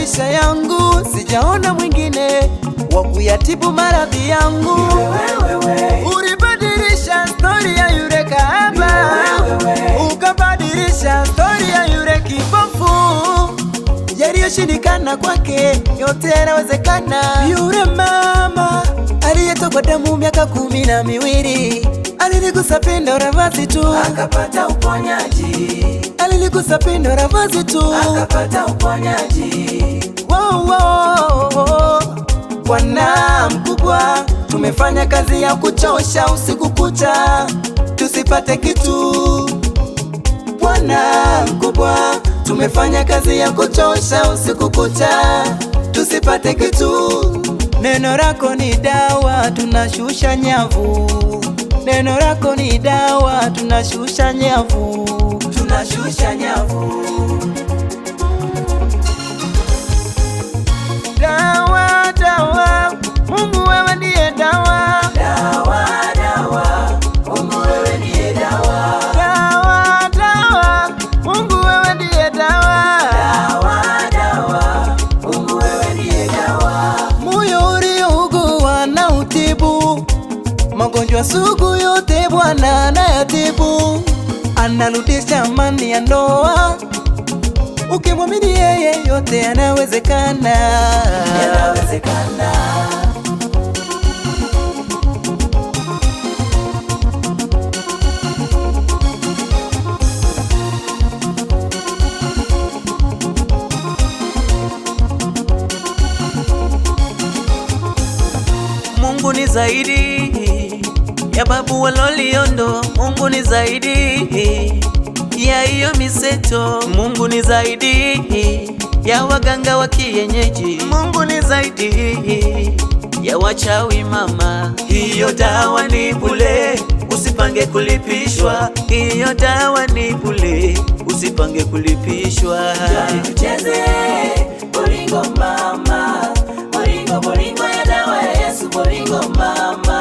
maisha yangu, sijaona mwingine wa kuyatibu maradhi yangu. Ulibadilisha story ya yule kahaba, ukabadilisha story ya yule kipofu. Yaliyoshindikana kwake yote yanawezekana. Yule mama aliyetokwa damu miaka 12 aliligusa pindo la vazi tu akapata uponyaji. Aliligusa pindo la vazi tu akapata uponyaji. Bwana mkubwa, tumefanya kazi ya kuchosha usiku kucha tusipate kitu. Bwana mkubwa, tumefanya kazi ya kuchosha usiku kucha tusipate kitu. Neno lako ni dawa, tunashusha nyavu. Neno lako ni dawa, tunashusha nyavu. Tunashusha nyavu. Dawa, dawa, Mungu wewe ndiye dawa. Dawa, dawa, Mungu wewe ndiye dawa. Dawa, dawa, Mungu wewe ndiye dawa. Dawa, dawa, Mungu wewe ndiye dawa. Moyo uliougua na utibu, magonjwa sugu yote Bwana anayatibu. Anarudisha amani ya ndoa, ukimwamini yeye yote yanawezekana. Yanawezekana. Mungu ni zaidi ya babu wa Loliondo. Mungu ni zaidi ya hiyo miseto. Mungu ni zaidi ya waganga wa kienyeji. Mungu ni zaidi ya wachawi mama. Hiyo dawa ni bure, usipange kulipishwa. Hiyo dawa ni bure, usipange kulipishwa. Njoni tucheze bolingo mama, bolingo bolingo ya dawa ya Yesu, bolingo mama.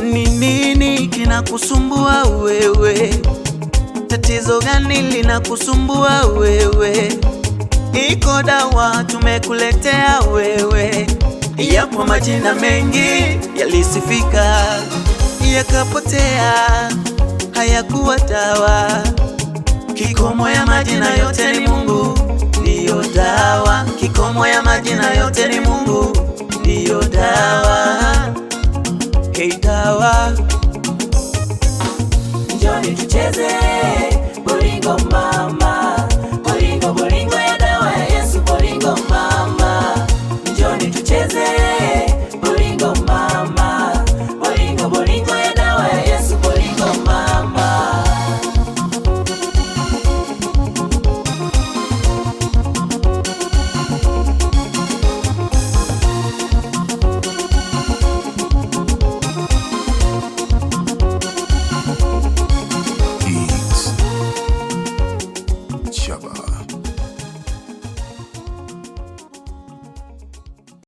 Ni nini kinakusumbua wewe? Tatizo gani linakusumbua wewe? Iko dawa tumekuletea wewe. Yapo majina mengi yalisifika yakapotea, hayakuwa dawa. Kikomo ya majina yote ni Mungu, ndiyo dawa. Kikomo ya majina yote ni Mungu, ndiyo dawa. Hey dawa, Njoni tucheze